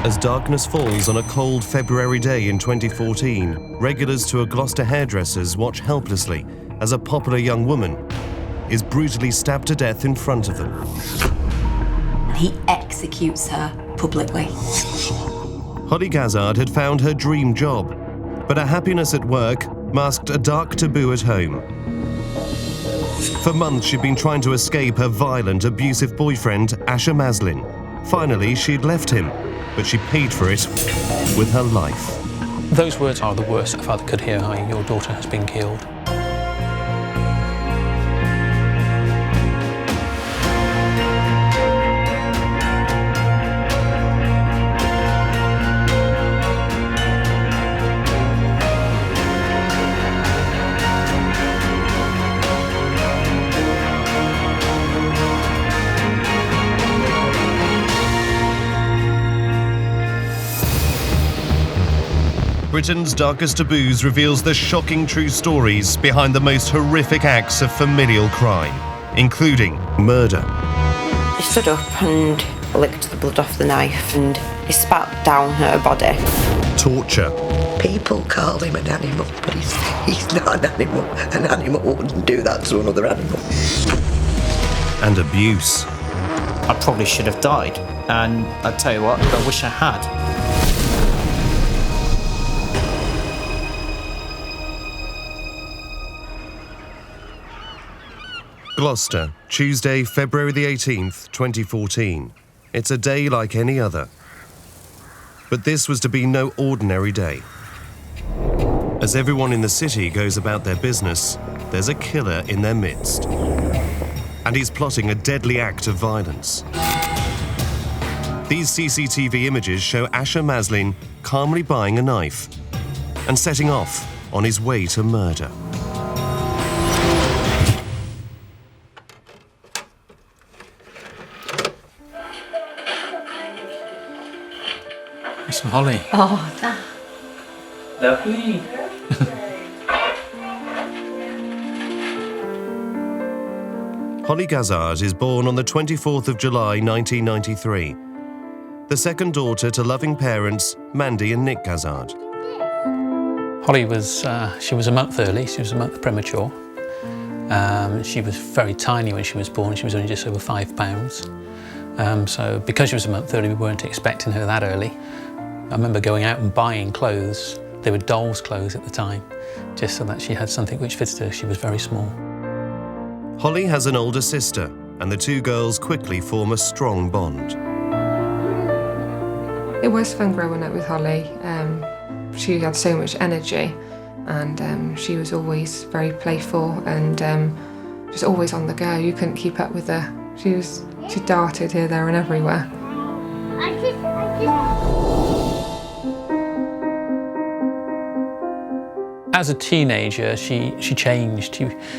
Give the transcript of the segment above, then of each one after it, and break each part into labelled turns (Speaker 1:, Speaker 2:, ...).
Speaker 1: As darkness falls on a cold February day in 2014, regulars to a Gloucester hairdresser's watch helplessly as a popular young woman is brutally stabbed to death in front of them.
Speaker 2: He executes her publicly.
Speaker 1: Holly Gazzard had found her dream job, but her happiness at work masked a dark taboo at home. For months, she'd been trying to escape her violent, abusive boyfriend, Asher Maslin. Finally, she'd left him, but she paid for it with her life.
Speaker 3: Those words are the worst a father could hear, i.e. your daughter has been killed.
Speaker 1: Britain's Darkest Taboos reveals the shocking true stories behind the most horrific acts of familial crime, including murder.
Speaker 4: He stood up and licked the blood off the knife and he spat down her body.
Speaker 1: Torture.
Speaker 5: People call him an animal, but he's not an animal. An animal wouldn't do that to another animal.
Speaker 1: And abuse.
Speaker 6: I probably should have died, and I tell you what, I wish I had.
Speaker 1: Gloucester, Tuesday, February the 18th, 2014. It's a day like any other. But this was to be no ordinary day. As everyone in the city goes about their business, there's a killer in their midst. And he's plotting a deadly act of violence. These CCTV images show Asher Maslin calmly buying a knife and setting off on his way to murder.
Speaker 3: It's Holly.
Speaker 2: Oh, that.
Speaker 3: Lovely.
Speaker 1: Holly Gazzard is born on the 24th of July 1993, the second daughter to loving parents Mandy and Nick Gazzard.
Speaker 3: Holly was, she was a month early, she was a month premature. She was very tiny when she was born, she was only just over 5 pounds. So because she was a month early, we weren't expecting her that early. I remember going out and buying clothes. They were doll's clothes at the time, just so that she had something which fitted her. She was very small.
Speaker 1: Holly has an older sister, and the two girls quickly form a strong bond.
Speaker 7: It was fun growing up with Holly. She had so much energy, and she was always very playful and just always on the go. You couldn't keep up with her. She darted here, there and everywhere.
Speaker 3: As a teenager, she changed.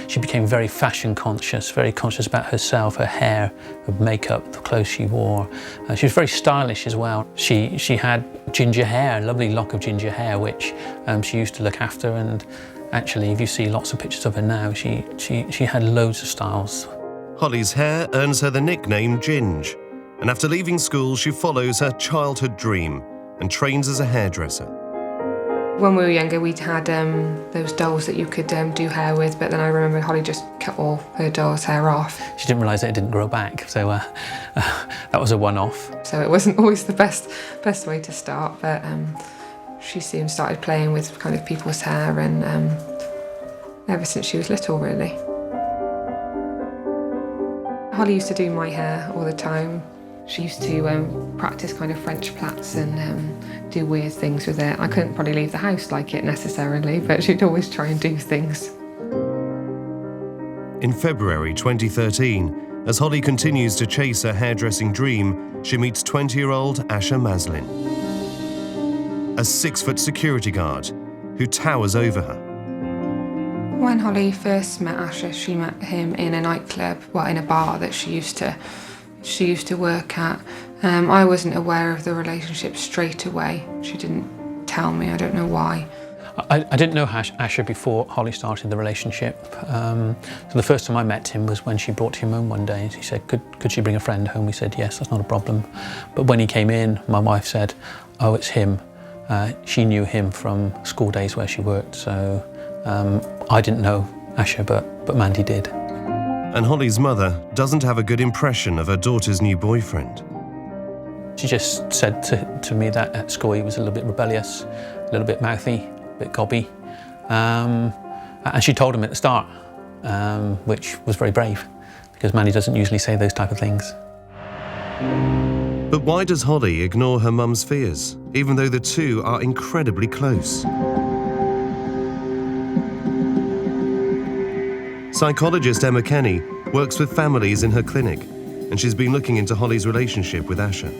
Speaker 3: She became very fashion conscious, very conscious about herself, her hair, her makeup, the clothes she wore. She was very stylish as well. She had ginger hair, a lovely lock of ginger hair, which she used to look after. And actually, if you see lots of pictures of her now, she had loads of styles.
Speaker 1: Holly's hair earns her the nickname Ginge, and after leaving school, she follows her childhood dream and trains as a hairdresser.
Speaker 7: When we were younger, we'd had those dolls that you could do hair with, but then I remember Holly just cut all her doll's hair off.
Speaker 3: She didn't realise that it didn't grow back, so that was a one-off.
Speaker 7: So it wasn't always the best way to start, but she soon started playing with kind of people's hair, and ever since she was little, really. Holly used to do my hair all the time. She used to practice kind of French plaits and do weird things with it. I couldn't probably leave the house like it necessarily, but she'd always try and do things.
Speaker 1: In February 2013, as Holly continues to chase her hairdressing dream, she meets 20-year-old Asher Maslin, a 6-foot security guard who towers over her.
Speaker 7: When Holly first met Asher, she met him in a nightclub, well, in a bar that she used to work at. I wasn't aware of the relationship straight away. She didn't tell me, I don't know why.
Speaker 3: I didn't know Asher before Holly started the relationship. So the first time I met him was when she brought him home one day. She said, could she bring a friend home? We said, yes, that's not a problem. But when he came in, my wife said, oh, it's him. She knew him from school days where she worked, so I didn't know Asher, but Mandy did.
Speaker 1: And Holly's mother doesn't have a good impression of her daughter's new boyfriend.
Speaker 3: She just said to me that at school he was a little bit rebellious, a little bit mouthy, a bit gobby. And she told him at the start, which was very brave, because Mandy doesn't usually say those type of things.
Speaker 1: But why does Holly ignore her mum's fears, even though the two are incredibly close? Psychologist Emma Kenny works with families in her clinic, and she's been looking into Holly's relationship with Asher.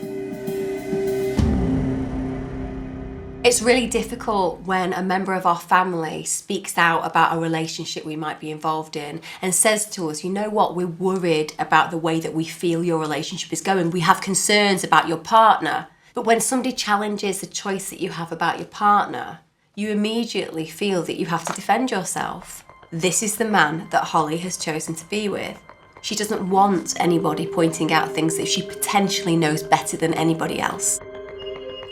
Speaker 2: It's really difficult when a member of our family speaks out about a relationship we might be involved in and says to us, you know what, we're worried about the way that we feel your relationship is going. We have concerns about your partner. But when somebody challenges the choice that you have about your partner, you immediately feel that you have to defend yourself. This is the man that Holly has chosen to be with. She doesn't want anybody pointing out things that she potentially knows better than anybody else.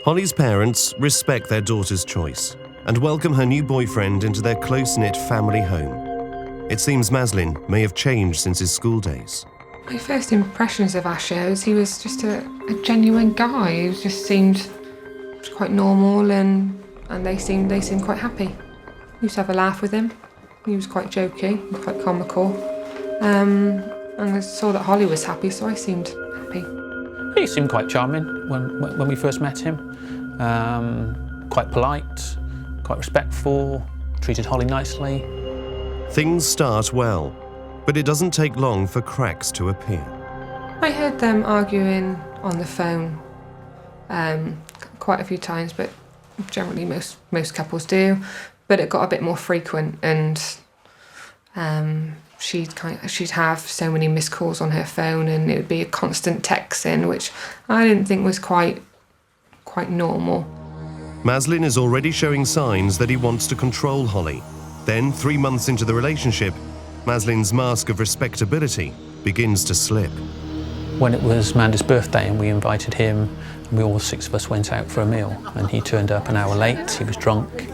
Speaker 1: Holly's parents respect their daughter's choice and welcome her new boyfriend into their close-knit family home. It seems Maslin may have changed since his school days.
Speaker 7: My first impressions of Asher was he was just a genuine guy. He just seemed quite normal and they seemed quite happy. We used to have a laugh with him. He was quite jokey, quite comical. And I saw that Holly was happy, so I seemed happy.
Speaker 3: He seemed quite charming when we first met him. Quite polite, quite respectful, treated Holly nicely.
Speaker 1: Things start well, but it doesn't take long for cracks to appear.
Speaker 7: I heard them arguing on the phone quite a few times, but generally most couples do. But it got a bit more frequent, and she'd have so many missed calls on her phone, and it would be a constant texting, which I didn't think was quite normal.
Speaker 1: Maslin is already showing signs that he wants to control Holly. Then, 3 months into the relationship, Maslin's mask of respectability begins to slip.
Speaker 3: When it was Mandy's birthday and we invited him, and we all 6 of us went out for a meal, and he turned up an hour late. He was drunk.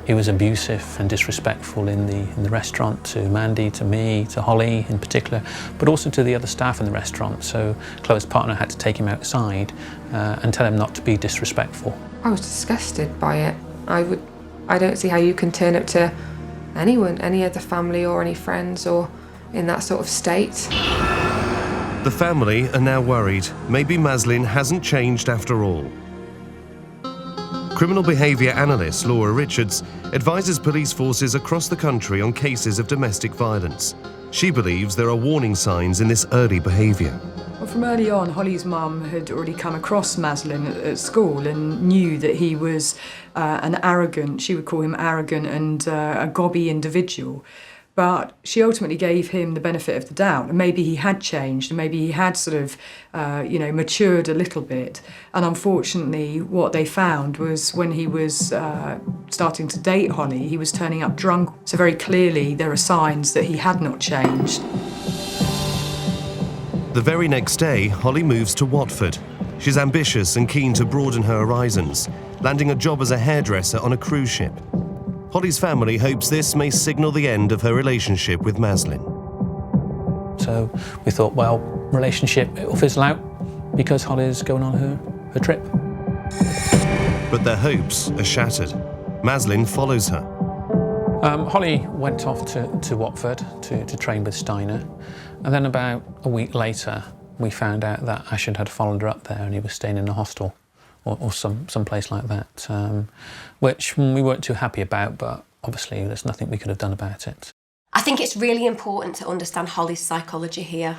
Speaker 3: He was abusive and disrespectful in the restaurant to Mandy, to me, to Holly in particular, but also to the other staff in the restaurant. So Chloe's partner had to take him outside and tell him not to be disrespectful.
Speaker 7: I was disgusted by it. I don't see how you can turn up to anyone, any other family or any friends or in that sort of state.
Speaker 1: The family are now worried maybe Maslin hasn't changed after all. Criminal behaviour analyst Laura Richards advises police forces across the country on cases of domestic violence. She believes there are warning signs in this early behaviour.
Speaker 8: Well, from early on, Holly's mum had already come across Maslin at school and knew that he was an arrogant, she would call him arrogant and a gobby individual. But she ultimately gave him the benefit of the doubt, and maybe he had changed, and maybe he had sort of, matured a little bit. And unfortunately, what they found was when he was starting to date Holly, he was turning up drunk. So very clearly, there are signs that he had not changed.
Speaker 1: The very next day, Holly moves to Watford. She's ambitious and keen to broaden her horizons, landing a job as a hairdresser on a cruise ship. Holly's family hopes this may signal the end of her relationship with Maslin.
Speaker 3: So we thought, well, relationship, it'll fizzle out because Holly's going on her trip.
Speaker 1: But their hopes are shattered. Maslin follows her.
Speaker 3: Holly went off to Watford to train with Steiner, and then about a week later we found out that Asher had followed her up there and he was staying in a hostel or some place like that, which we weren't too happy about, but obviously there's nothing we could have done about it.
Speaker 2: I think it's really important to understand Holly's psychology here.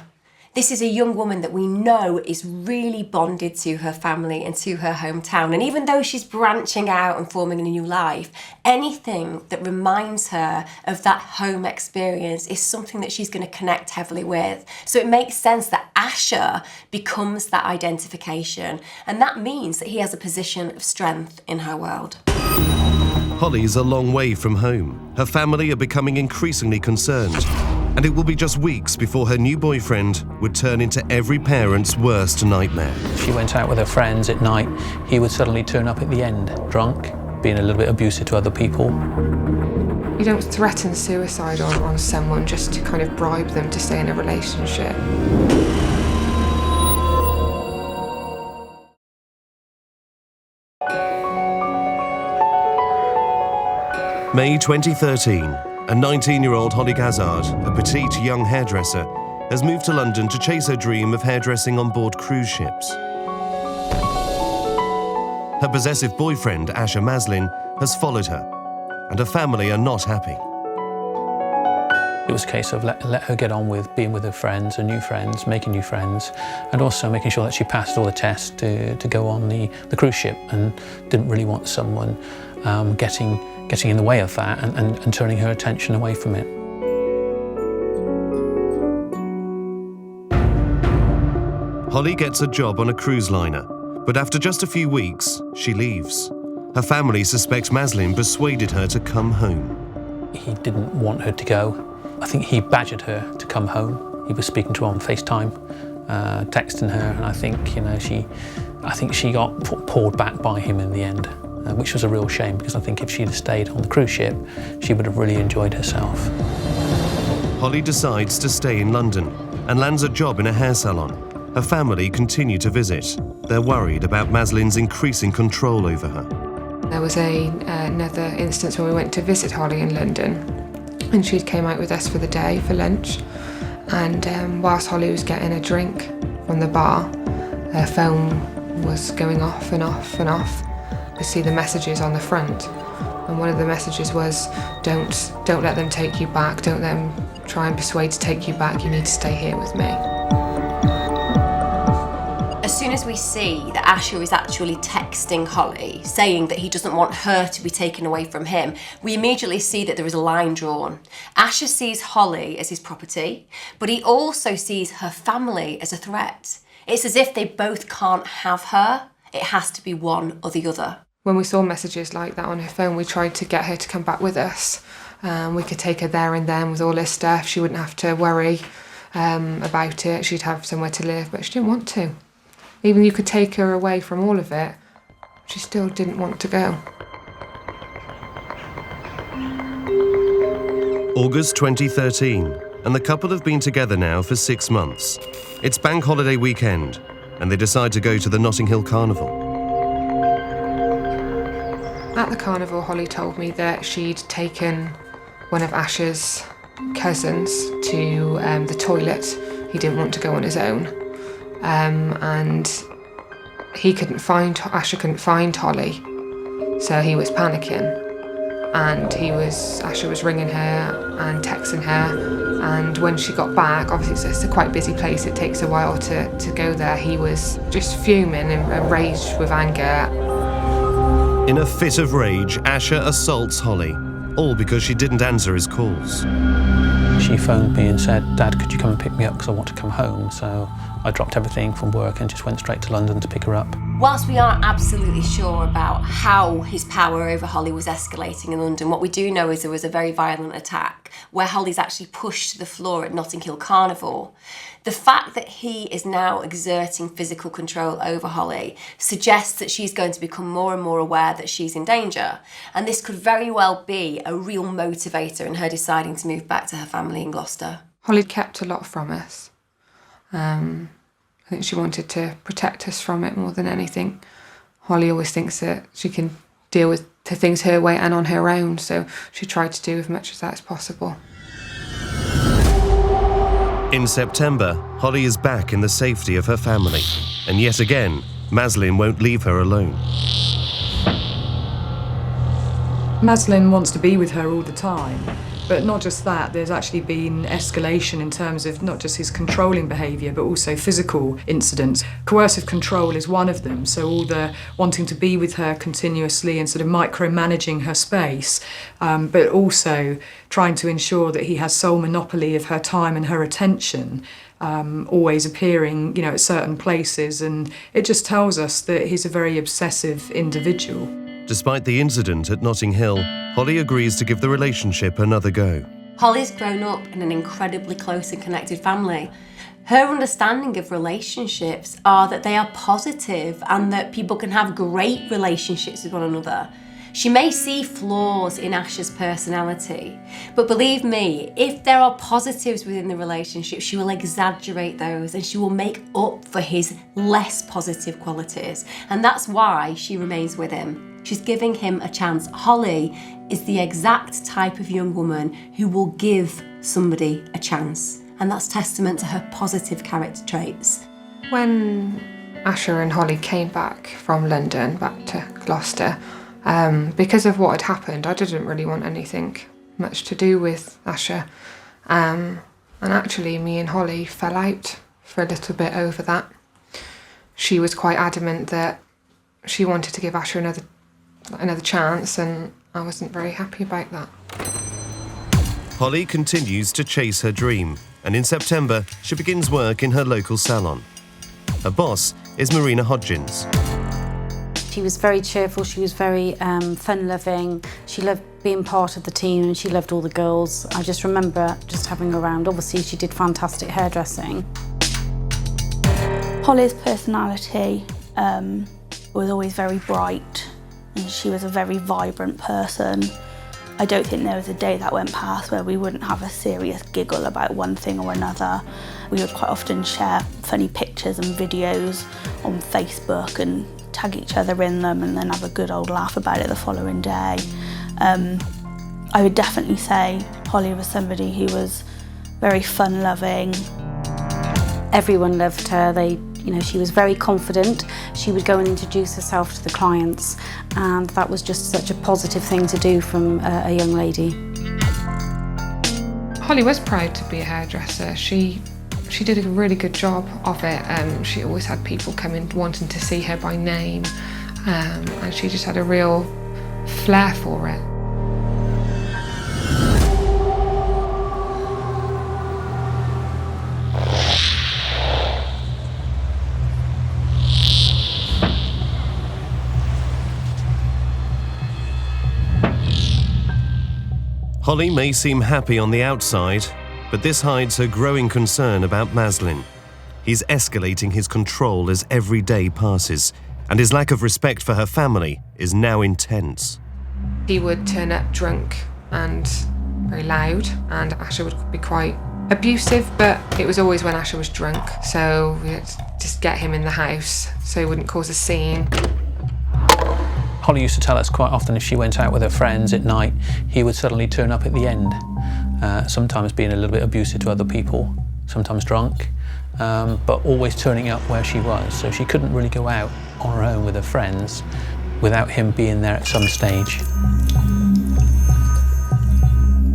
Speaker 2: This is a young woman that we know is really bonded to her family and to her hometown. And even though she's branching out and forming a new life, anything that reminds her of that home experience is something that she's going to connect heavily with. So it makes sense that Asher becomes that identification. And that means that he has a position of strength in her world.
Speaker 1: Holly's a long way from home. Her family are becoming increasingly concerned, and it will be just weeks before her new boyfriend would turn into every parent's worst nightmare.
Speaker 3: She went out with her friends at night. He would suddenly turn up at the end, drunk, being a little bit abusive to other people.
Speaker 7: You don't threaten suicide on someone just to kind of bribe them to stay in a relationship.
Speaker 1: May 2013, a 19-year-old Holly Gazzard, a petite young hairdresser, has moved to London to chase her dream of hairdressing on board cruise ships. Her possessive boyfriend, Asher Maslin, has followed her, and her family are not happy.
Speaker 3: It was a case of let her get on with being with her friends, her new friends, making new friends, and also making sure that she passed all the tests to go on the cruise ship, and didn't really want someone getting in the way of that and turning her attention away from it.
Speaker 1: Holly gets a job on a cruise liner, but after just a few weeks, she leaves. Her family suspect Maslin persuaded her to come home.
Speaker 3: He didn't want her to go. I think he badgered her to come home. He was speaking to her on FaceTime, texting her, and I think she got pulled back by him in the end, which was a real shame, because I think if she'd have stayed on the cruise ship, she would have really enjoyed herself.
Speaker 1: Holly decides to stay in London and lands a job in a hair salon. Her family continue to visit. They're worried about Maslin's increasing control over her.
Speaker 7: There was another instance when we went to visit Holly in London, and she came out with us for the day for lunch, and whilst Holly was getting a drink from the bar, her phone was going off and off and off. You could see the messages on the front, and one of the messages was, don't let them take you back, don't let them try and persuade to take you back, you need to stay here with me.
Speaker 2: As soon as we see that Asher is actually texting Holly, saying that he doesn't want her to be taken away from him, we immediately see that there is a line drawn. Asher sees Holly as his property, but he also sees her family as a threat. It's as if they both can't have her. It has to be one or the other.
Speaker 7: When we saw messages like that on her phone, we tried to get her to come back with us. We could take her there and then with all her stuff. She wouldn't have to worry about it. She'd have somewhere to live, but she didn't want to. Even you could take her away from all of it, she still didn't want to go.
Speaker 1: August 2013, and the couple have been together now for 6 months. It's bank holiday weekend, and they decide to go to the Notting Hill Carnival.
Speaker 7: At the carnival, Holly told me that she'd taken one of Asher's cousins to the toilet. He didn't want to go on his own. And Asher couldn't find Holly, so he was panicking, and Asher was ringing her and texting her, and when she got back, obviously it's a quite busy place, it takes a while to go there, he was just fuming and raged with anger.
Speaker 1: In a fit of rage, Asher assaults Holly, all because she didn't answer his calls.
Speaker 3: She phoned me and said, "Dad, could you come and pick me up because I want to come home?" So I dropped everything from work and just went straight to London to pick her up.
Speaker 2: Whilst we aren't absolutely sure about how his power over Holly was escalating in London, what we do know is there was a very violent attack where Holly's actually pushed to the floor at Notting Hill Carnival. The fact that he is now exerting physical control over Holly suggests that she's going to become more and more aware that she's in danger. And this could very well be a real motivator in her deciding to move back to her family in Gloucester.
Speaker 7: Holly kept a lot from us. I think she wanted to protect us from it more than anything. Holly always thinks that she can deal with the things her way and on her own, so she tried to do as much of that as possible.
Speaker 1: In September, Holly is back in the safety of her family, and yet again, Maslin won't leave her alone.
Speaker 8: Maslin wants to be with her all the time, but not just that, there's actually been escalation in terms of not just his controlling behaviour, but also physical incidents. Coercive control is one of them, so all the wanting to be with her continuously and sort of micromanaging her space, but also trying to ensure that he has sole monopoly of her time and her attention, always appearing, at certain places, and it just tells us that he's a very obsessive individual.
Speaker 1: Despite the incident at Notting Hill, Holly agrees to give the relationship another go.
Speaker 2: Holly's grown up in an incredibly close and connected family. Her understanding of relationships are that they are positive and that people can have great relationships with one another. She may see flaws in Ash's personality, but believe me, if there are positives within the relationship, she will exaggerate those and she will make up for his less positive qualities. And that's why she remains with him. She's giving him a chance. Holly is the exact type of young woman who will give somebody a chance. And that's testament to her positive character traits.
Speaker 7: When Asher and Holly came back from London, back to Gloucester, because of what had happened, I didn't really want anything much to do with Asher. And actually, me and Holly fell out for a little bit over that. She was quite adamant that she wanted to give Asher another chance, and I wasn't very happy about that.
Speaker 1: Holly continues to chase her dream, and in September, she begins work in her local salon. Her boss is Marina Hodgins.
Speaker 9: She was very cheerful, she was very fun-loving, she loved being part of the team and she loved all the girls. I just remember just having her around. Obviously, she did fantastic hairdressing.
Speaker 10: Holly's personality was always very bright and she was a very vibrant person. I don't think there was a day that went past where we wouldn't have a serious giggle about one thing or another. We would quite often share funny pictures and videos on Facebook and tag each other in them and then have a good old laugh about it the following day. I would definitely say Holly was somebody who was very fun-loving.
Speaker 9: Everyone loved her. She was very confident. She would go and introduce herself to the clients, and that was just such a positive thing to do from a young lady.
Speaker 7: Holly was proud to be a hairdresser. She did a really good job of it. She always had people coming wanting to see her by name, and she just had a real flair for it.
Speaker 1: Holly may seem happy on the outside, but this hides her growing concern about Maslin. He's escalating his control as every day passes, and his lack of respect for her family is now intense.
Speaker 7: He would turn up drunk and very loud, and Asher would be quite abusive, but it was always when Asher was drunk, so we had to just get him in the house so he wouldn't cause a scene.
Speaker 3: Holly used to tell us quite often if she went out with her friends at night, he would suddenly turn up at the end, sometimes being a little bit abusive to other people, sometimes drunk, but always turning up where she was. So she couldn't really go out on her own with her friends without him being there at some stage.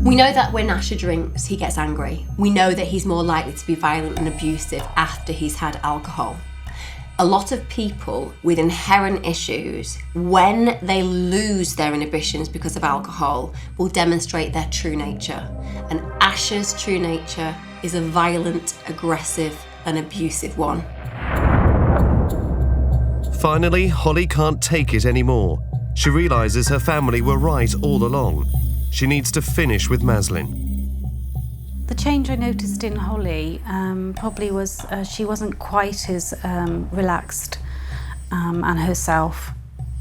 Speaker 2: We know that when Asher drinks, he gets angry. We know that he's more likely to be violent and abusive after he's had alcohol. A lot of people with inherent issues, when they lose their inhibitions because of alcohol, will demonstrate their true nature. And Asher's true nature is a violent, aggressive, and abusive one.
Speaker 1: Finally, Holly can't take it anymore. She realises her family were right all along. She needs to finish with Maslin.
Speaker 9: The change I noticed in Holly probably was she wasn't quite as relaxed and herself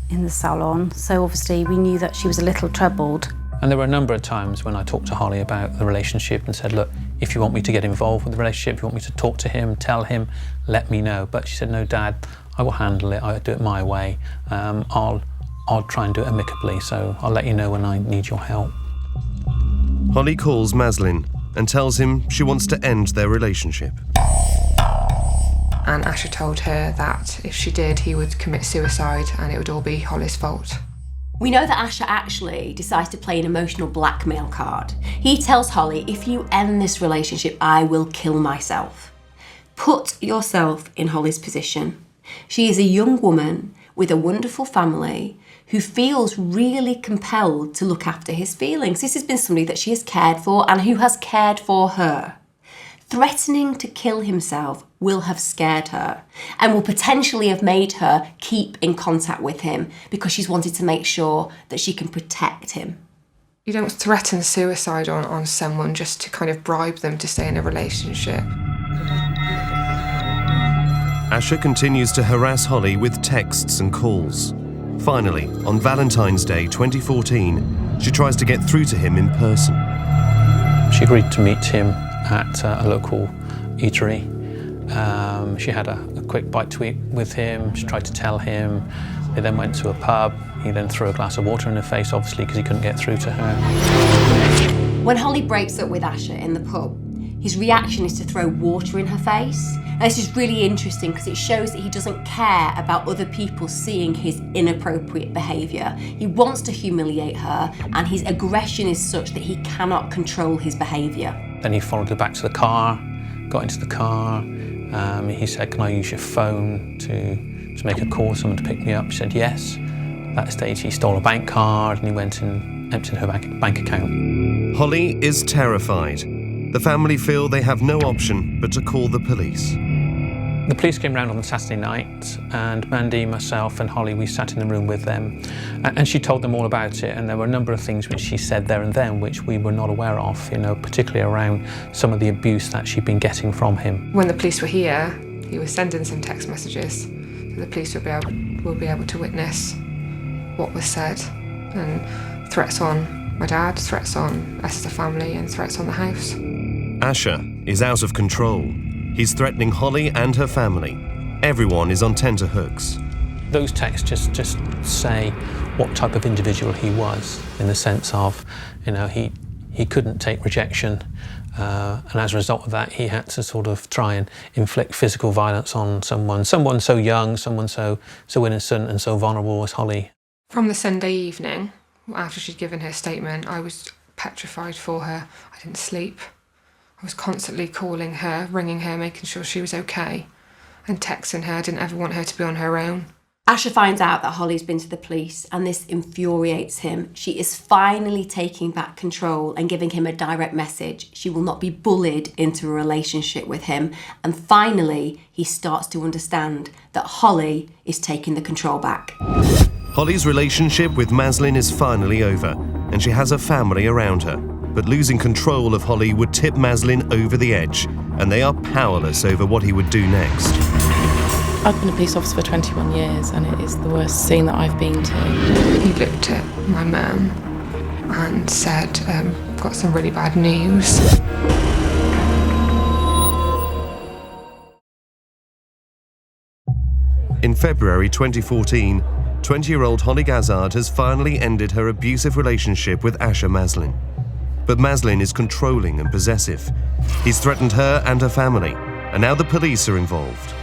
Speaker 9: in the salon. So obviously we knew that she was a little troubled.
Speaker 3: And there were a number of times when I talked to Holly about the relationship and said, look, if you want me to get involved with the relationship, if you want me to talk to him, tell him, let me know. But she said, no, Dad, I will handle it. I'll do it my way. I'll try and do it amicably. So I'll let you know when I need your help.
Speaker 1: Holly calls Maslin and tells him she wants to end their relationship.
Speaker 7: And Asher told her that if she did, he would commit suicide and it would all be Holly's fault.
Speaker 2: We know that Asher actually decides to play an emotional blackmail card. He tells Holly, if you end this relationship, I will kill myself. Put yourself in Holly's position. She is a young woman with a wonderful family who feels really compelled to look after his feelings. This has been somebody that she has cared for and who has cared for her. threatening to kill himself will have scared her and will potentially have made her keep in contact with him because she's wanted to make sure that she can protect him.
Speaker 7: You don't threaten suicide on someone just to kind of bribe them to stay in a relationship.
Speaker 1: Asha continues to harass Holly with texts and calls. Finally, on Valentine's Day 2014, she tries to get through to him in person.
Speaker 3: She agreed to meet him at a local eatery. She had a quick bite to eat with him. She tried to tell him. They then went to a pub. He then threw a glass of water in her face, obviously, because he couldn't get through to her.
Speaker 2: When Holly breaks up with Asha in the pub, his reaction is to throw water in her face. And this is really interesting because it shows that he doesn't care about other people seeing his inappropriate behaviour. He wants to humiliate her, and his aggression is such that he cannot control his behaviour.
Speaker 3: Then he followed her back to the car, got into the car. He said, "Can I use your phone to make a call, someone to pick me up?" She said yes. At that stage, he stole a bank card and he went and emptied her bank account.
Speaker 1: Holly is terrified. The family feel they have no option but to call the police.
Speaker 3: The police came round on Saturday night, and Mandy, myself and Holly, we sat in the room with them, and she told them all about it, and there were a number of things which she said there and then which we were not aware of, particularly around some of the abuse that she'd been getting from him.
Speaker 7: When the police were here, he was sending some text messages, so the police will be able to witness what was said, and threats on my dad, threats on us as a family, and threats on the house.
Speaker 1: Asha is out of control. He's threatening Holly and her family. Everyone is on tenterhooks.
Speaker 3: Those texts just say what type of individual he was, in the sense of, he couldn't take rejection, and as a result of that, he had to sort of try and inflict physical violence on someone so young, someone so innocent and so vulnerable as Holly.
Speaker 7: From the Sunday evening, after she'd given her statement, I was petrified for her. I didn't sleep. I was constantly calling her, ringing her, making sure she was okay, and texting her. I didn't ever want her to be on her own.
Speaker 2: Asha finds out that Holly's been to the police, and this infuriates him. She is finally taking back control and giving him a direct message. She will not be bullied into a relationship with him. And finally, he starts to understand that Holly is taking the control back.
Speaker 1: Holly's relationship with Maslin is finally over, and she has a family around her. But losing control of Holly would tip Maslin over the edge, and they are powerless over what he would do next.
Speaker 11: I've been a police officer for 21 years, and it is the worst scene that I've been to.
Speaker 7: He looked at my mum and said, got some really bad news.
Speaker 1: In February 2014, 20-year-old Holly Gazzard has finally ended her abusive relationship with Asha Maslin. But Maslin is controlling and possessive. He's threatened her and her family, and now the police are involved.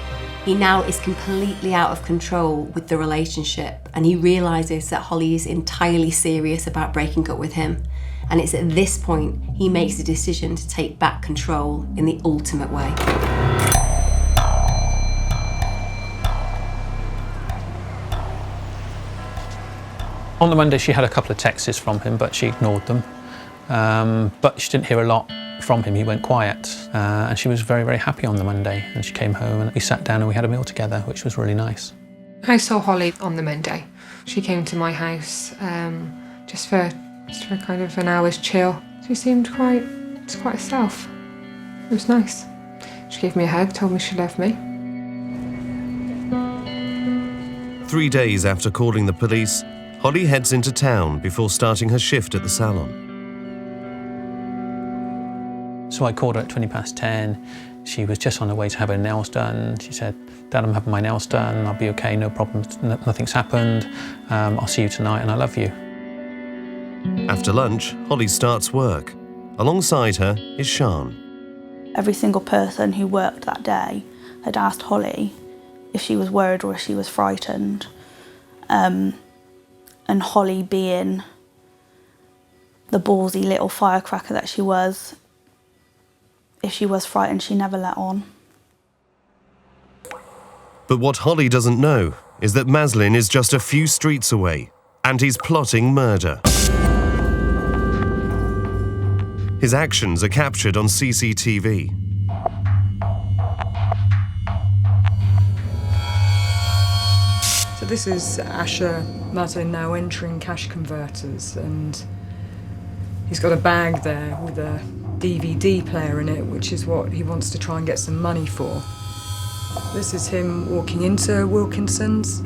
Speaker 2: He now is completely out of control with the relationship, and he realises that Holly is entirely serious about breaking up with him. And it's at this point he makes the decision to take back control in the ultimate way.
Speaker 3: On the Monday, she had a couple of texts from him, but she ignored them. But she didn't hear a lot from him. He went quiet, and she was very, very happy on the Monday. And she came home and we sat down and we had a meal together, which was really nice.
Speaker 7: I saw Holly on the Monday. She came to my house just for kind of an hour's chill. She seemed quite herself. It was nice. She gave me a hug, told me she loved me.
Speaker 1: 3 days after calling the police, Holly heads into town before starting her shift at the Salon.
Speaker 3: So I called her at 10:20. She was just on her way to have her nails done. She said, "Dad, I'm having my nails done. I'll be okay, no problems, nothing's happened. I'll see you tonight and I love you."
Speaker 1: After lunch, Holly starts work. Alongside her is Sian.
Speaker 10: Every single person who worked that day had asked Holly if she was worried or if she was frightened. And Holly, being the ballsy little firecracker that she was, if she was frightened, she never let on.
Speaker 1: But what Holly doesn't know is that Maslin is just a few streets away, and he's plotting murder. His actions are captured on CCTV.
Speaker 8: This is Asher Maslin now entering cash converters, and he's got a bag there with a DVD player in it, which is what he wants to try and get some money for. This is him walking into Wilkinson's.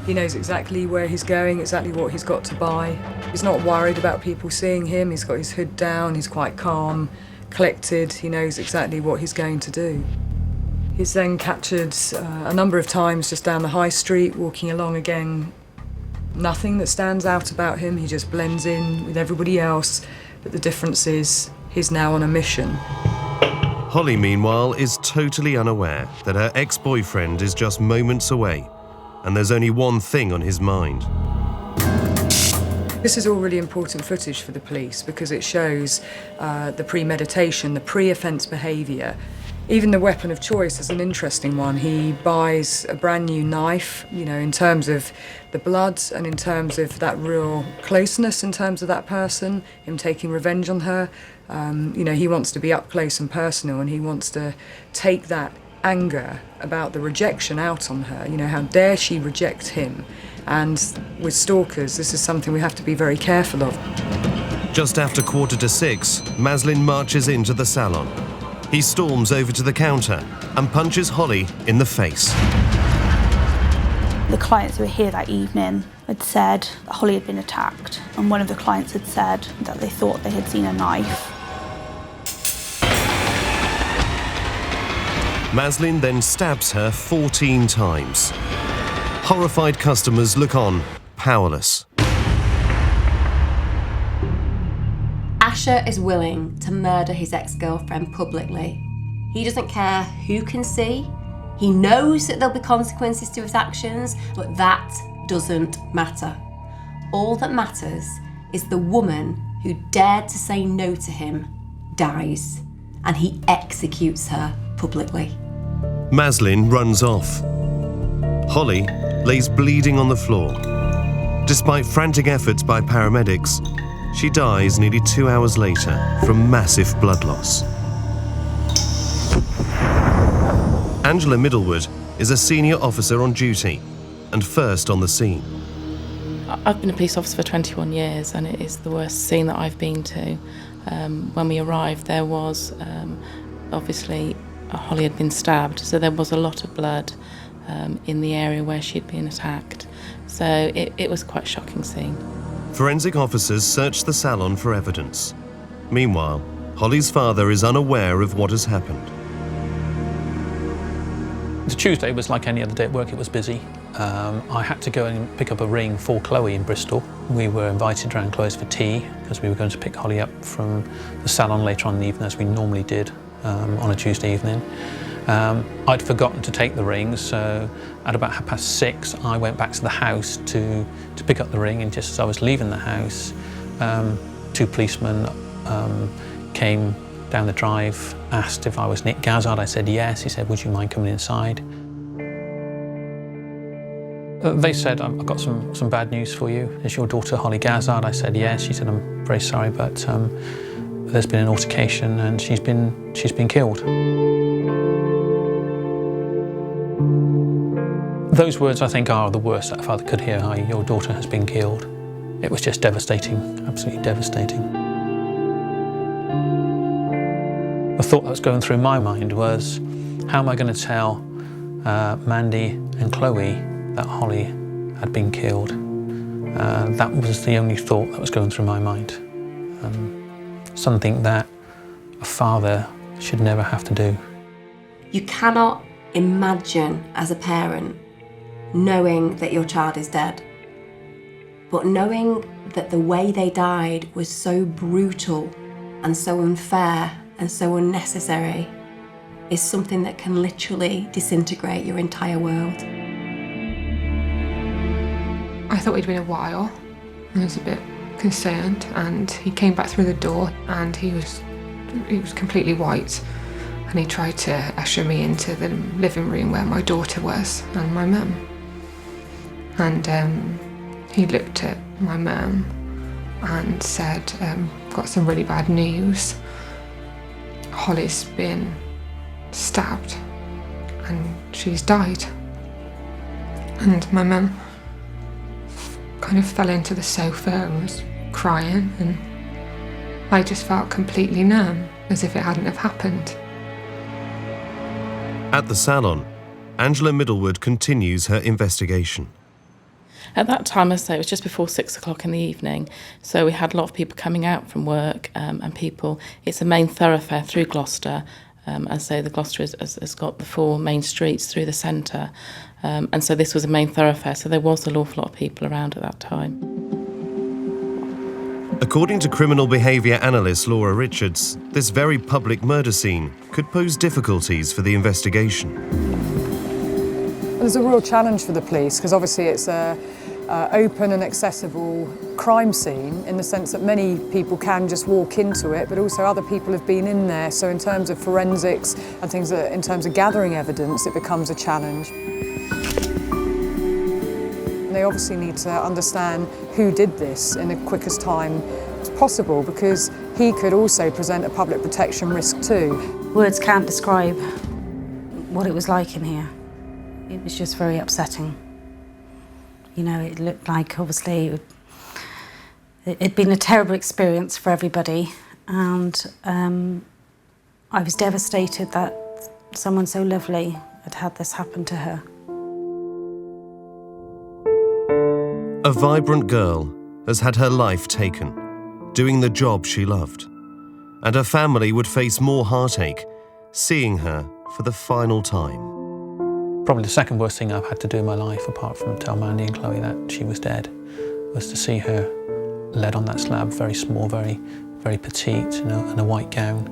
Speaker 8: He knows exactly where he's going, exactly what he's got to buy. He's not worried about people seeing him. He's got his hood down, he's quite calm, collected. He knows exactly what he's going to do. He's then captured a number of times just down the high street, walking along again. Nothing that stands out about him. He just blends in with everybody else. But the difference is he's now on a mission.
Speaker 1: Holly, meanwhile, is totally unaware that her ex-boyfriend is just moments away, and there's only one thing on his mind.
Speaker 8: This is all really important footage for the police because it shows the premeditation, the pre-offence behaviour. Even the weapon of choice is an interesting one. He buys a brand new knife, you know, in terms of the blood and in terms of that real closeness in terms of that person, him taking revenge on her. You know, he wants to be up close and personal, and he wants to take that anger about the rejection out on her. You know, how dare she reject him? And with stalkers, this is something we have to be very careful of.
Speaker 1: Just after 6:15, Maslin marches into the salon. He storms over to the counter and punches Holly in the face.
Speaker 10: The clients who were here that evening had said that Holly had been attacked, and one of the clients had said that they thought they had seen a knife.
Speaker 1: Maslin then stabs her 14 times. Horrified customers look on, powerless.
Speaker 2: Asher is willing to murder his ex-girlfriend publicly. He doesn't care who can see. He knows that there'll be consequences to his actions, but that doesn't matter. All that matters is the woman who dared to say no to him dies, and he executes her publicly.
Speaker 1: Maslin runs off. Holly lays bleeding on the floor. Despite frantic efforts by paramedics, she dies nearly 2 hours later from massive blood loss. Angela Middlewood is a senior officer on duty and first on the scene.
Speaker 11: I've been a police officer for 21 years, and it is the worst scene that I've been to. When we arrived, there was obviously Holly had been stabbed, so there was a lot of blood in the area where she'd been attacked. So it was quite a shocking scene.
Speaker 1: Forensic officers search the salon for evidence. Meanwhile, Holly's father is unaware of what has happened.
Speaker 3: The Tuesday was like any other day at work. It was busy. I had to go and pick up a ring for Chloe in Bristol. We were invited round Chloe's for tea because we were going to pick Holly up from the salon later on in the evening, as we normally did on a Tuesday evening. I'd forgotten to take the ring, so at about 6:30 I went back to the house to pick up the ring, and just as I was leaving the house, 2 policemen came down the drive, asked if I was Nick Gazzard. I said yes. He said, "Would you mind coming inside?" They said, "I've got some bad news for you. Is your daughter Holly Gazzard?" I said yes. She said, "I'm very sorry, but there's been an altercation and she's been killed." Those words, I think, are the worst that a father could hear. Your daughter has been killed. It was just devastating, absolutely devastating. The thought that was going through my mind was, how am I going to tell Mandy and Chloe that Holly had been killed? That was the only thought that was going through my mind. Something that a father should never have to do.
Speaker 2: You cannot imagine as a parent knowing that your child is dead, but knowing that the way they died was so brutal and so unfair and so unnecessary is something that can literally disintegrate your entire world.
Speaker 7: I thought he'd been a while. I was a bit concerned, and he came back through the door and he was completely white, and he tried to usher me into the living room where my daughter was and my mum. And he looked at my mum and said, "Got some really bad news. Holly's been stabbed and she's died." And my mum kind of fell into the sofa and was crying, and I just felt completely numb, as if it hadn't have happened.
Speaker 1: At the Salon, Angela Middlewood continues her investigation.
Speaker 11: At that time, I say it was just before 6 o'clock in the evening, so we had a lot of people coming out from work, and people. It's a main thoroughfare through Gloucester, and so the Gloucester has got the 4 main streets through the centre, and so this was a main thoroughfare, so there was an awful lot of people around at that time.
Speaker 1: According to criminal behaviour analyst Laura Richards, this very public murder scene could pose difficulties for the investigation.
Speaker 8: There's a real challenge for the police because obviously it's a open and accessible crime scene in the sense that many people can just walk into it, but also other people have been in there. So in terms of forensics and things that, in terms of gathering evidence, it becomes a challenge. They obviously need to understand who did this in the quickest time possible, because he could also present a public protection risk too.
Speaker 9: Words can't describe what it was like in here. It was just very upsetting. You know, it looked like, obviously, it'd been a terrible experience for everybody, and I was devastated that someone so lovely had had this happen to her.
Speaker 1: A vibrant girl has had her life taken, doing the job she loved, and her family would face more heartache seeing her for the final time.
Speaker 3: Probably the second worst thing I've had to do in my life, apart from tell Mandy and Chloe that she was dead, was to see her led on that slab, very small, very, very petite, in a white gown.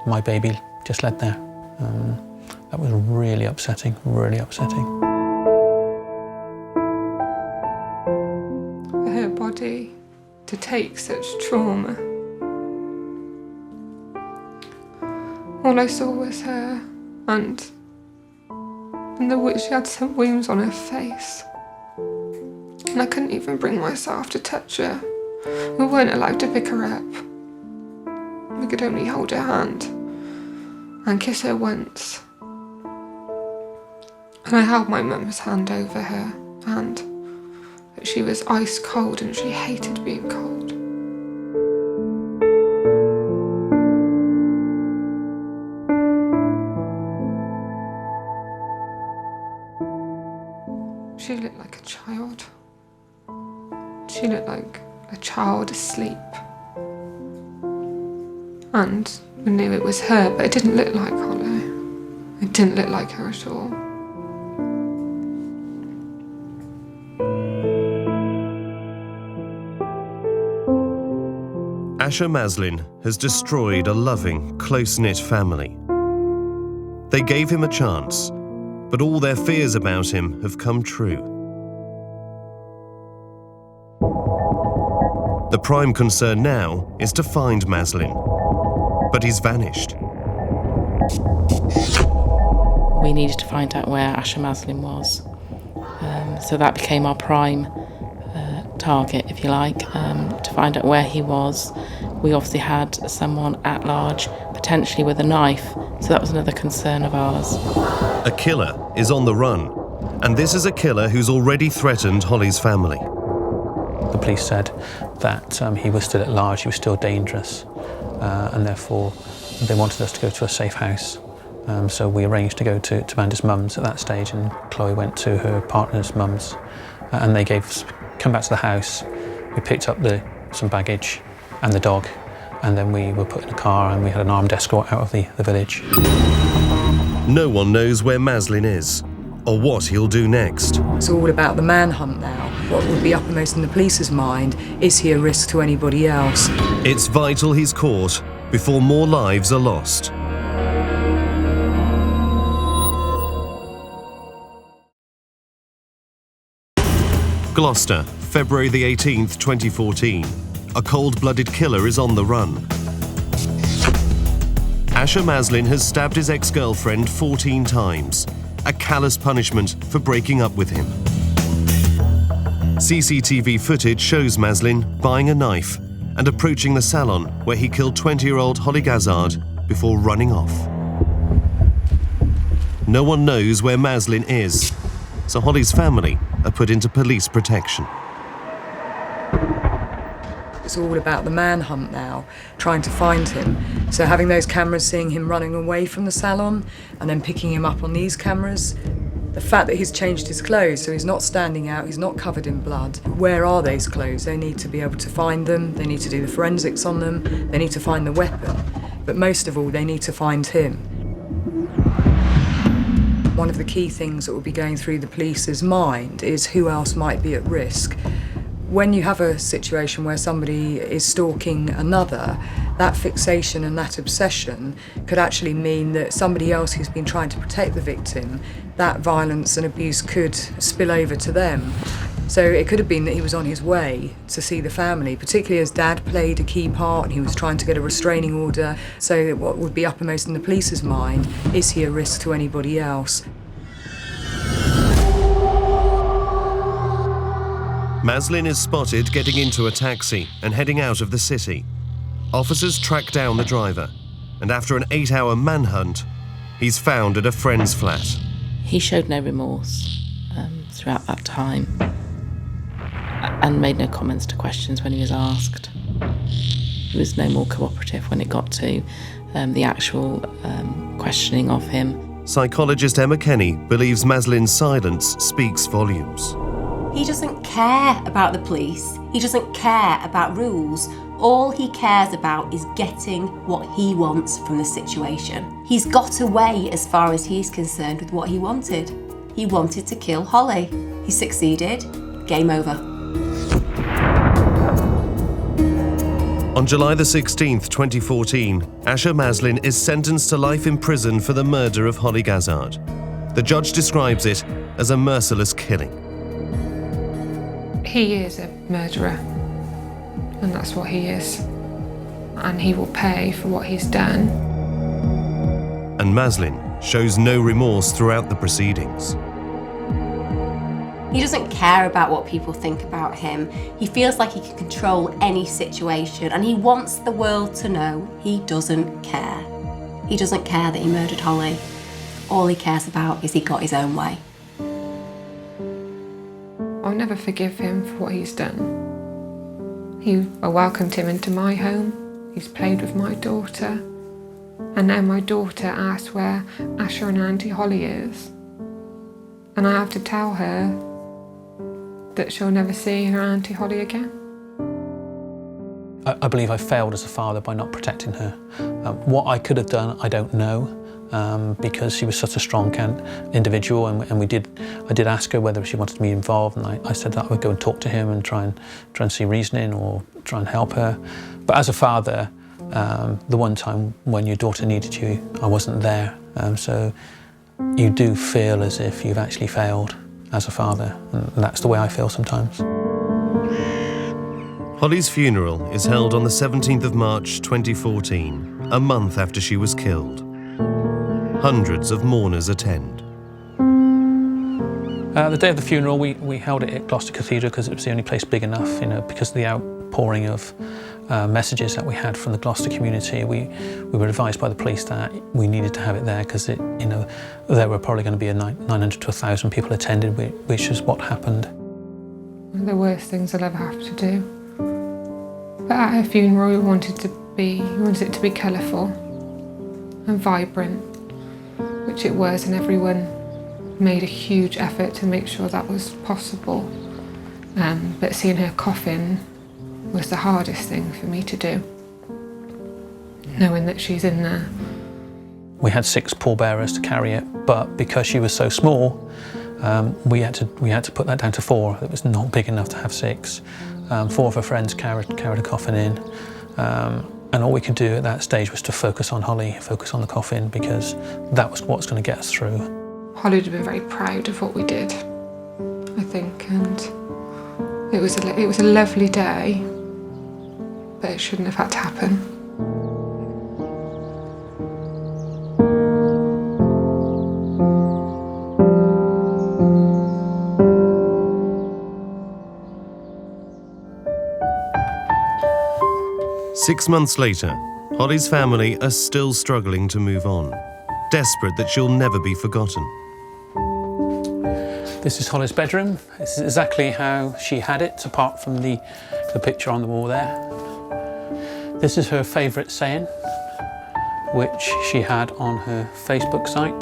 Speaker 3: My baby just led there. That was really upsetting, really upsetting.
Speaker 7: For her body to take such trauma. All I saw was her, and she had some wounds on her face. And I couldn't even bring myself to touch her. We weren't allowed to pick her up. We could only hold her hand and kiss her once. And I held my mum's hand over her hand, but she was ice cold and she hated being cold. She looked like a child. She looked like a child asleep. And we knew it was her, but it didn't look like Holly. It didn't look like her at all.
Speaker 1: Asher Maslin has destroyed a loving, close-knit family. They gave him a chance, but all their fears about him have come true. The prime concern now is to find Maslin, but he's vanished.
Speaker 11: We needed to find out where Asher Maslin was. So that became our prime target, if you like, to find out where he was. We obviously had someone at large, potentially with a knife, so that was another concern of ours.
Speaker 1: A killer is on the run, and this is a killer who's already threatened Holly's family.
Speaker 3: The police said that he was still at large, he was still dangerous, and therefore they wanted us to go to a safe house. So we arranged to go to Mandy's mum's at that stage, and Chloe went to her partner's mum's, and they come back to the house. We picked up some baggage and the dog, and then we were put in a car and we had an armed escort out of the village.
Speaker 1: No one knows where Maslin is, or what he'll do next.
Speaker 8: It's all about the manhunt now. What would be uppermost in the police's mind, is he a risk to anybody else?
Speaker 1: It's vital he's caught before more lives are lost. Gloucester, February the 18th, 2014. A cold-blooded killer is on the run. Asher Maslin has stabbed his ex-girlfriend 14 times, a callous punishment for breaking up with him. CCTV footage shows Maslin buying a knife and approaching the salon where he killed 20-year-old Holly Gazzard before running off. No one knows where Maslin is, so Holly's family are put into police protection.
Speaker 8: It's all about the manhunt now, trying to find him. So having those cameras seeing him running away from the salon and then picking him up on these cameras, the fact that he's changed his clothes, so he's not standing out, he's not covered in blood. Where are those clothes? They need to be able to find them, they need to do the forensics on them, they need to find the weapon. But most of all, they need to find him. One of the key things that will be going through the police's mind is who else might be at risk. When you have a situation where somebody is stalking another, that fixation and that obsession could actually mean that somebody else who's been trying to protect the victim, that violence and abuse could spill over to them. So it could have been that he was on his way to see the family, particularly as Dad played a key part and he was trying to get a restraining order. So that what would be uppermost in the police's mind, is he a risk to anybody else?
Speaker 1: Maslin is spotted getting into a taxi and heading out of the city. Officers track down the driver, and after an 8-hour manhunt, he's found at a friend's flat.
Speaker 11: He showed no remorse throughout that time and made no comments to questions when he was asked. He was no more cooperative when it got to the actual questioning of him.
Speaker 1: Psychologist Emma Kenny believes Maslin's silence speaks volumes.
Speaker 2: He doesn't care about the police. He doesn't care about rules. All he cares about is getting what he wants from the situation. He's got away, as far as he's concerned, with what he wanted. He wanted to kill Holly. He succeeded. Game over.
Speaker 1: On July the 16th, 2014, Asher Maslin is sentenced to life in prison for the murder of Holly Gazzard. The judge describes it as a merciless killing.
Speaker 7: He is a murderer, and that's what he is. And he will pay for what he's done.
Speaker 1: And Maslin shows no remorse throughout the proceedings.
Speaker 2: He doesn't care about what people think about him. He feels like he can control any situation, and he wants the world to know he doesn't care. He doesn't care that he murdered Holly. All he cares about is he got his own way.
Speaker 7: I'll never forgive him for what he's done. I welcomed him into my home. He's played with my daughter. And now my daughter asks where Asher and Auntie Holly is. And I have to tell her that she'll never see her Auntie Holly again.
Speaker 3: I believe I failed as a father by not protecting her. What I could have done, I don't know. Because she was such a strong individual, and I did ask her whether she wanted to be involved, and I said that I would go and talk to him and try and see reasoning or try and help her. But as a father, the one time when your daughter needed you, I wasn't there. So you do feel as if you've actually failed as a father, and that's the way I feel sometimes.
Speaker 1: Holly's funeral is held on the 17th of March 2014, a month after she was killed. Hundreds of mourners attend.
Speaker 3: The day of the funeral, we held it at Gloucester Cathedral because it was the only place big enough, because of the outpouring of messages that we had from the Gloucester community. We were advised by the police that we needed to have it there because there were probably going to be 900 to 1,000 people attended, which is what happened.
Speaker 7: One of the worst things I'll ever have to do. But at her funeral, we wanted it to be colourful and vibrant, which it was, and everyone made a huge effort to make sure that was possible. But seeing her coffin was the hardest thing for me to do, knowing that she's in there.
Speaker 3: We had 6 pallbearers to carry it, but because she was so small, we had to put that down to 4. It was not big enough to have 6. 4 of her friends carried a coffin in. And all we could do at that stage was to focus on Holly, focus on the coffin, because that was what's going to get us through.
Speaker 7: Holly would have been very proud of what we did, I think, and it was a lovely day, but it shouldn't have had to happen.
Speaker 1: Six months later, Holly's family are still struggling to move on, desperate that she'll never be forgotten.
Speaker 3: This is Holly's bedroom. This is exactly how she had it, apart from the picture on the wall there. This is her favourite saying, which she had on her Facebook site.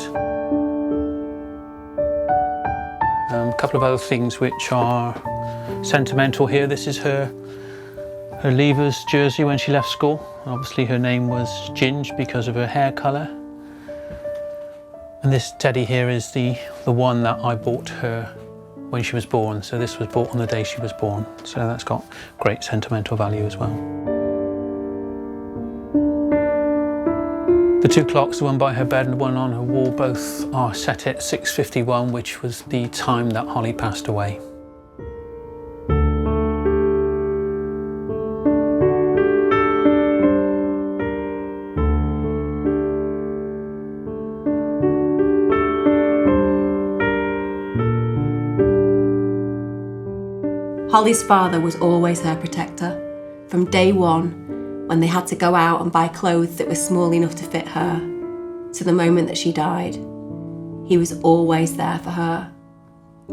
Speaker 3: A couple of other things which are sentimental here. This is her leavers jersey when she left school. Obviously her name was Ginge because of her hair colour. And this teddy here is the one that I bought her when she was born. So this was bought on the day she was born. So that's got great sentimental value as well. The two clocks, the one by her bed and the one on her wall, both are set at 6:51, which was the time that Holly passed away.
Speaker 2: Holly's father was always her protector. From day one, when they had to go out and buy clothes that were small enough to fit her, to the moment that she died, he was always there for her.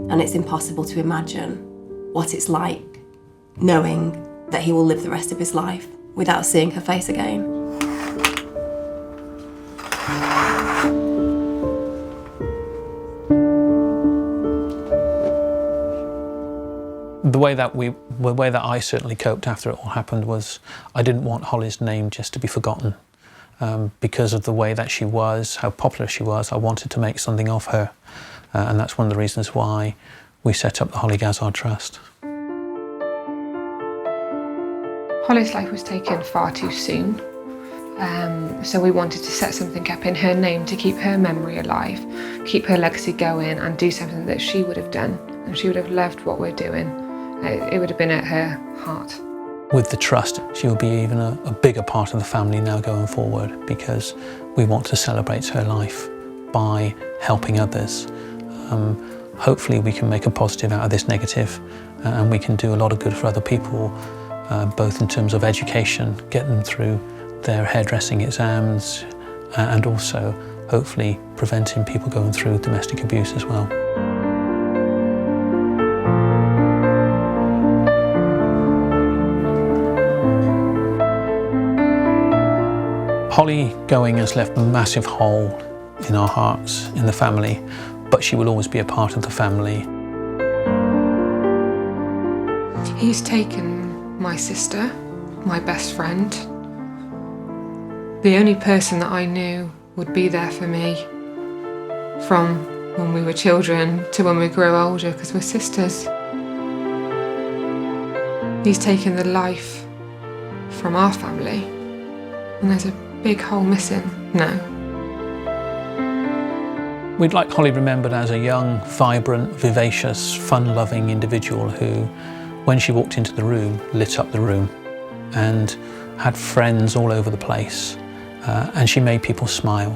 Speaker 2: And it's impossible to imagine what it's like knowing that he will live the rest of his life without seeing her face again.
Speaker 3: The way that I certainly coped after it all happened was I didn't want Holly's name just to be forgotten. Because of the way that she was, how popular she was, I wanted to make something of her. And that's one of the reasons why we set up the Holly Gazard Trust.
Speaker 7: Holly's life was taken far too soon. So we wanted to set something up in her name to keep her memory alive, keep her legacy going, and do something that she would have done. And she would have loved what we're doing. It would have been at her heart.
Speaker 3: With the trust, she will be even a bigger part of the family now going forward, because we want to celebrate her life by helping others. Hopefully we can make a positive out of this negative, and we can do a lot of good for other people, both in terms of education, get them through their hairdressing exams, and also hopefully preventing people going through domestic abuse as well. Holly going has left a massive hole in our hearts, in the family, but she will always be a part of the family.
Speaker 7: He's taken my sister, my best friend, the only person that I knew would be there for me from when we were children to when we grew older, because we're sisters. He's taken the life from our family, and there's a big hole missing now.
Speaker 3: We'd like Holly remembered as a young, vibrant, vivacious, fun-loving individual who, when she walked into the room, lit up the room and had friends all over the place, and she made people smile.